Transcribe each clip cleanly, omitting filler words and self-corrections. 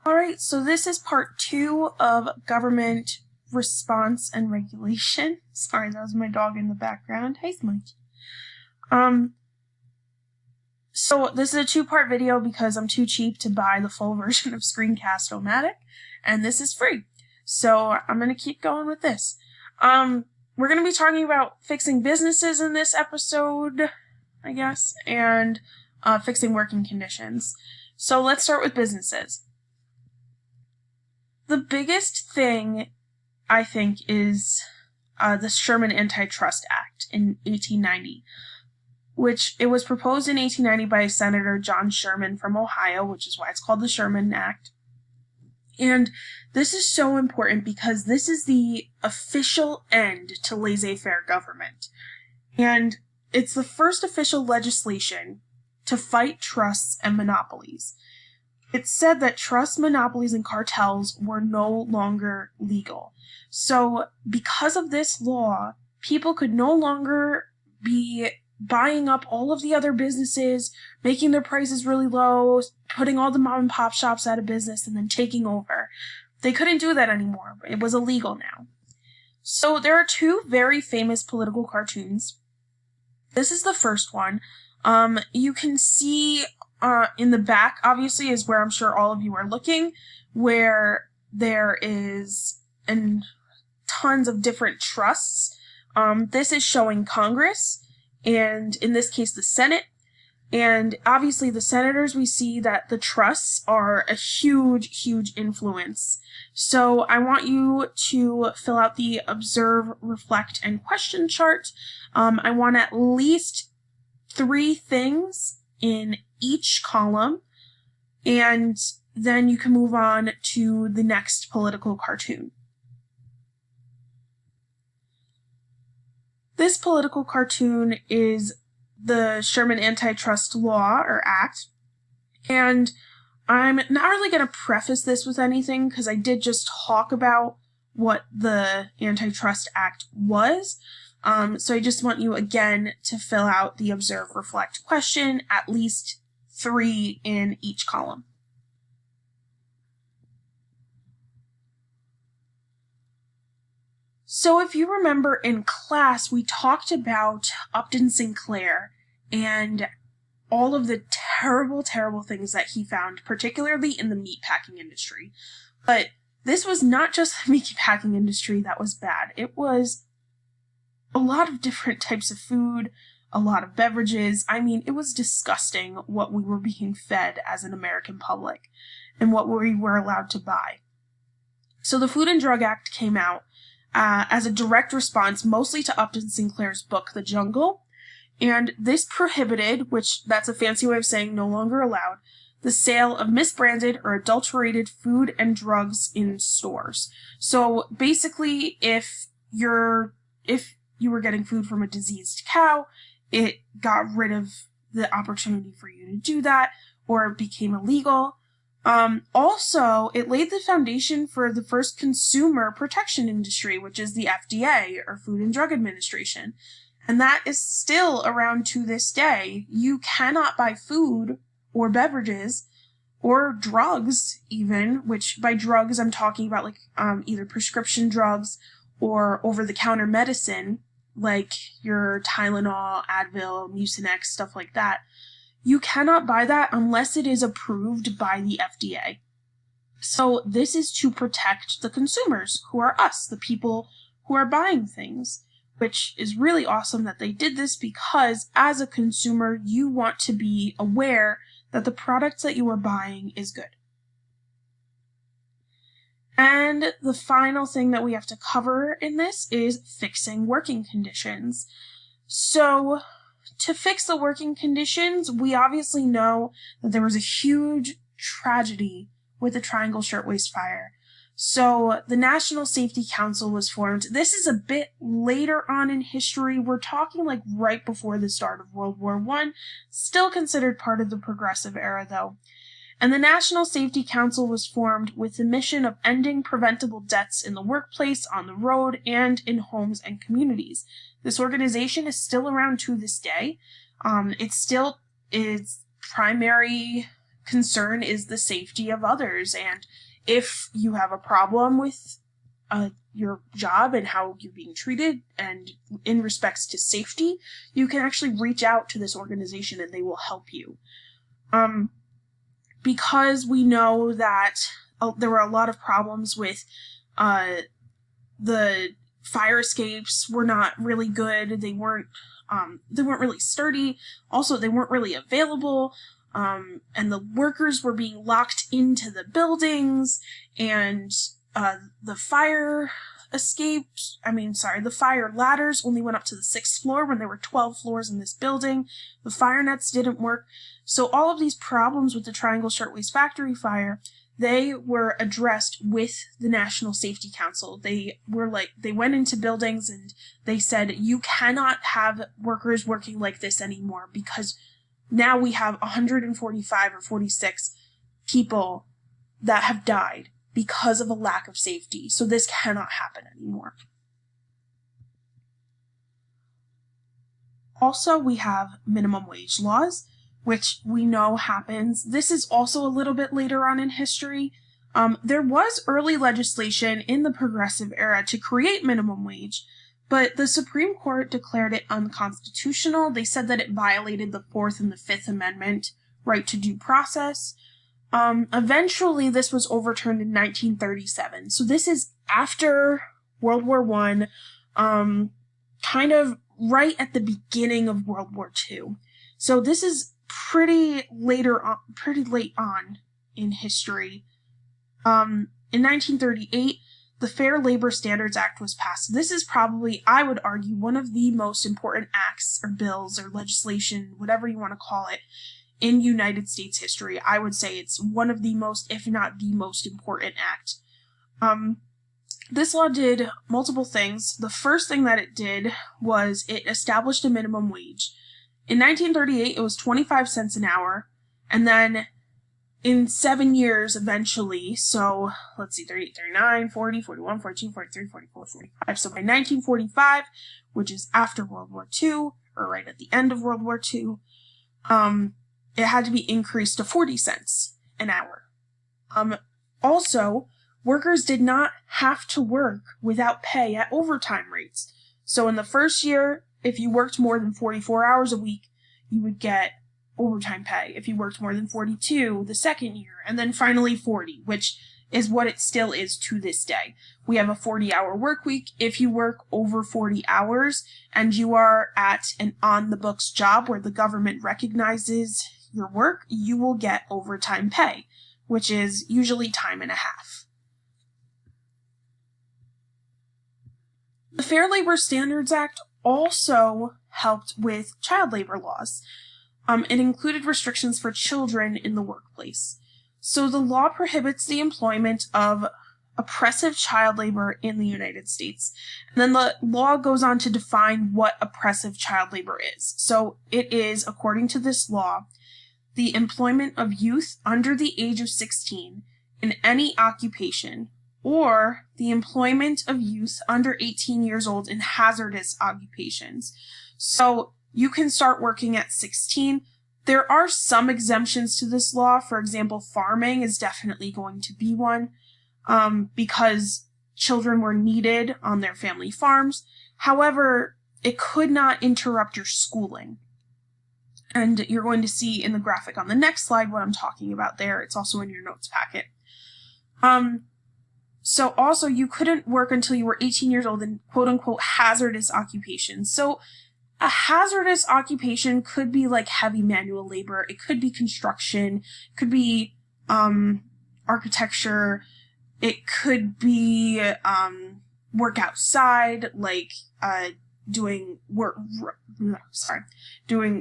All right, so this is part 2 of government response and regulation. Sorry, that was my dog in the background. Hey, Smudge. So this is a 2-part video because I'm too cheap to buy the full version of Screencast-O-Matic, and this is free. So I'm going to keep going with this. We're going to be talking about fixing businesses in this episode, I guess, and fixing working conditions. So let's start with businesses. The biggest thing, I think, is the Sherman Antitrust Act in 1890, which it was proposed in 1890 by Senator John Sherman from Ohio, which is why it's called the Sherman Act. And this is so important because this is the official end to laissez-faire government. And it's the first official legislation to fight trusts and monopolies. It said that trusts, monopolies, and cartels were no longer legal. So because of this law, people could no longer be buying up all of the other businesses, making their prices really low, putting all the mom and pop shops out of business, and then taking over. They couldn't do that anymore. It was illegal now. So there are 2 very famous political cartoons. This is the first one. You can see in the back, obviously, is where I'm sure all of you are looking, where there is tons of different trusts. This is showing Congress, and in this case, the Senate. And obviously, the senators, we see that the trusts are a huge, huge influence. So I want you to fill out the observe, reflect, and question chart. I want at least 3 things in each column, and then you can move on to the next political cartoon. This political cartoon is the Sherman Antitrust Law, or Act, and I'm not really going to preface this with anything because I did just talk about what the Antitrust Act was. So I just want you again to fill out the observe, reflect question, at least 3 in each column. So if you remember in class, we talked about Upton Sinclair and all of the terrible, terrible things that he found, particularly in the meatpacking industry. But this was not just the meatpacking industry that was bad. It was a lot of different types of food, a lot of beverages. I mean, it was disgusting what we were being fed as an American public and what we were allowed to buy. So the Food and Drug Act came out as a direct response mostly to Upton Sinclair's book, The Jungle, and this prohibited, which that's a fancy way of saying no longer allowed, the sale of misbranded or adulterated food and drugs in stores. So basically, if you were getting food from a diseased cow, it got rid of the opportunity for you to do that, or it became illegal. Also, it laid the foundation for the first consumer protection industry, which is the FDA, or Food and Drug Administration. And that is still around to this day. You cannot buy food or beverages or drugs even, which by drugs I'm talking about like either prescription drugs or over-the-counter medicine, like your Tylenol, Advil, Mucinex, stuff like that. You cannot buy that unless it is approved by the FDA. So this is to protect the consumers, who are us, the people who are buying things, which is really awesome that they did this because as a consumer, you want to be aware that the products that you are buying is good. And the final thing that we have to cover in this is fixing working conditions. So to fix the working conditions, we obviously know that there was a huge tragedy with the Triangle Shirtwaist Fire. So the National Safety Council was formed. This is a bit later on in history. We're talking like right before the start of World War I. Still considered part of the Progressive Era, though. And the National Safety Council was formed with the mission of ending preventable deaths in the workplace, on the road, and in homes and communities. This organization is still around to this day. It still is primary concern is the safety of others. And if you have a problem with your job and how you're being treated and in respects to safety, you can actually reach out to this organization and they will help you. Because we know that there were a lot of problems with the fire escapes were not really good. They weren't really sturdy. Also, they weren't really available. And the workers were being locked into the buildings, and the fire ladders only went up to the 6th floor when there were 12 floors in this building. The fire nets didn't work. So all of these problems with the Triangle Shirtwaist Factory fire, they were addressed with the National Safety Council. They went into buildings and they said, you cannot have workers working like this anymore, because now we have 145 or 46 people that have died because of a lack of safety. So this cannot happen anymore. Also, we have minimum wage laws, which we know happens. This is also a little bit later on in history. There was early legislation in the Progressive era to create minimum wage, but the Supreme Court declared it unconstitutional. They said that it violated the 4th and the 5th Amendment right to due process. Eventually, this was overturned in 1937. So this is after World War I, kind of right at the beginning of World War II. So this is pretty late on in history. In 1938, the Fair Labor Standards Act was passed. This is probably, I would argue, one of the most important acts or bills or legislation, whatever you want to call it, in United States history. I would say it's one of the most, if not the most important act. This law did multiple things. The first thing that it did was it established a minimum wage. In 1938, it was 25 cents an hour, and then in 7 years eventually, so let's see, 38, 39, 40, 41, 42, 43, 44, 45. So by 1945, which is after World War II, or right at the end of World War II, it had to be increased to 40 cents an hour. Also, workers did not have to work without pay at overtime rates. So in the first year, if you worked more than 44 hours a week, you would get overtime pay. If you worked more than 42 the second year, and then finally 40, which is what it still is to this day. We have a 40-hour work week. If you work over 40 hours and you are at an on-the-books job where the government recognizes your work, you will get overtime pay, which is usually time and a half. The Fair Labor Standards Act also helped with child labor laws. It included restrictions for children in the workplace. So the law prohibits the employment of oppressive child labor in the United States. And then the law goes on to define what oppressive child labor is. So it is, according to this law, the employment of youth under the age of 16 in any occupation, or the employment of youth under 18 years old in hazardous occupations. So you can start working at 16. There are some exemptions to this law. For example, farming is definitely going to be one, because children were needed on their family farms. However, it could not interrupt your schooling. And you're going to see in the graphic on the next slide what I'm talking about there. It's also in your notes packet. So also, you couldn't work until you were 18 years old in quote-unquote hazardous occupations. So a hazardous occupation could be like heavy manual labor. It could be construction. It could be architecture. It could be work outside, like doing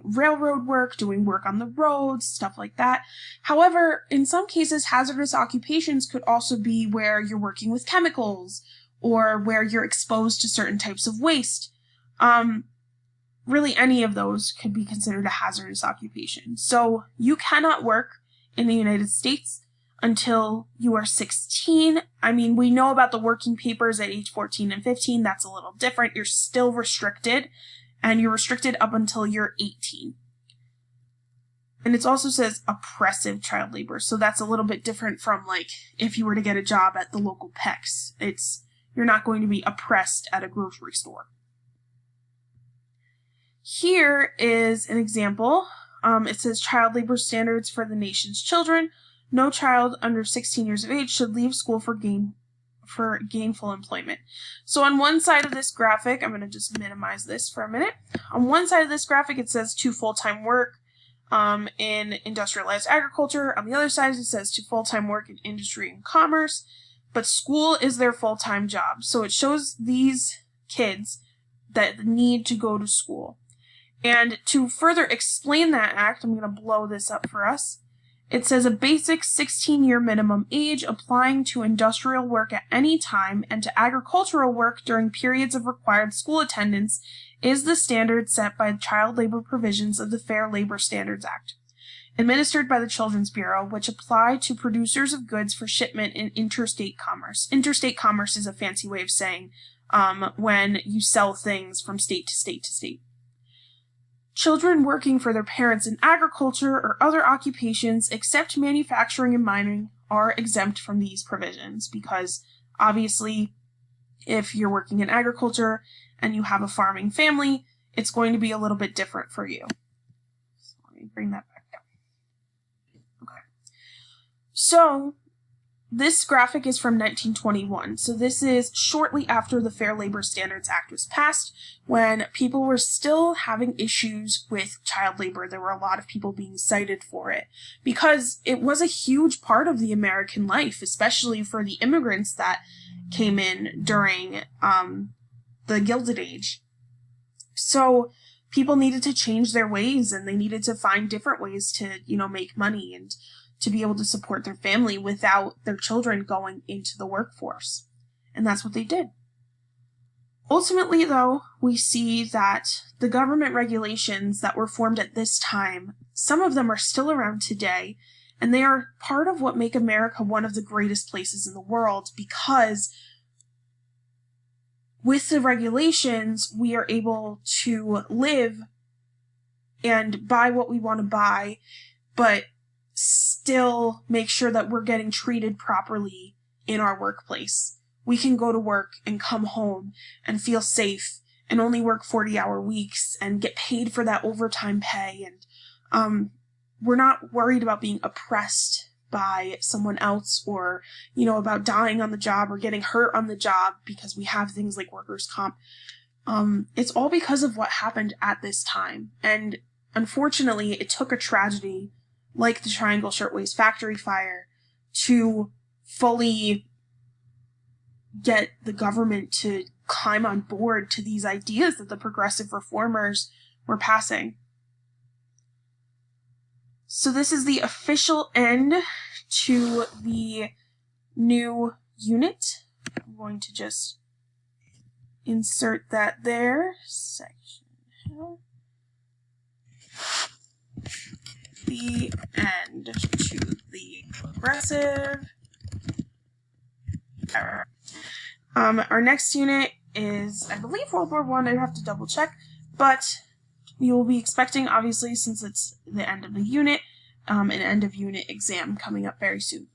railroad work, doing work on the roads, stuff like that. However, in some cases, hazardous occupations could also be where you're working with chemicals or where you're exposed to certain types of waste. Really, any of those could be considered a hazardous occupation. So you cannot work in the United States until you are 16. I mean, we know about the working papers at age 14 and 15. That's a little different. You're still restricted, and you're restricted up until you're 18. And it also says oppressive child labor. So that's a little bit different from like if you were to get a job at the local PEX. You're not going to be oppressed at a grocery store. Here is an example. It says child labor standards for the nation's children. No child under 16 years of age should leave school for gainful employment. So on one side of this graphic, I'm going to just minimize this for a minute. On one side of this graphic, it says to full-time work in industrialized agriculture. On the other side, it says to full-time work in industry and commerce. But school is their full-time job. So it shows these kids that need to go to school. And to further explain that act, I'm going to blow this up for us. It says a basic 16-year minimum age applying to industrial work at any time and to agricultural work during periods of required school attendance is the standard set by child labor provisions of the Fair Labor Standards Act, administered by the Children's Bureau, which apply to producers of goods for shipment in interstate commerce. Interstate commerce is a fancy way of saying when you sell things from state to state to state. Children working for their parents in agriculture or other occupations except manufacturing and mining are exempt from these provisions because obviously if you're working in agriculture and you have a farming family, it's going to be a little bit different for you. So let me bring that back down. Okay. So this graphic is from 1921. So this is shortly after the Fair Labor Standards Act was passed, when people were still having issues with child labor. There were a lot of people being cited for it because it was a huge part of the American life, especially for the immigrants that came in during the Gilded Age. So people needed to change their ways and they needed to find different ways to, make money and to be able to support their family without their children going into the workforce. And that's what they did. Ultimately, though, we see that the government regulations that were formed at this time, some of them are still around today, and they are part of what make America one of the greatest places in the world because with the regulations, we are able to live and buy what we want to buy, but still make sure that we're getting treated properly in our workplace. We can go to work and come home and feel safe and only work 40-hour weeks and get paid for that overtime pay. And we're not worried about being oppressed by someone else or, about dying on the job or getting hurt on the job because we have things like workers' comp. It's all because of what happened at this time. And unfortunately, it took a tragedy like the Triangle Shirtwaist Factory Fire to fully get the government to climb on board to these ideas that the progressive reformers were passing. So this is the official end to the new unit. I'm going to just insert that there. Section. The end to the progressive era. Our next unit is, I believe, World War I. I'd have to double check, but you will be expecting, obviously, since it's the end of the unit, an end of unit exam coming up very soon.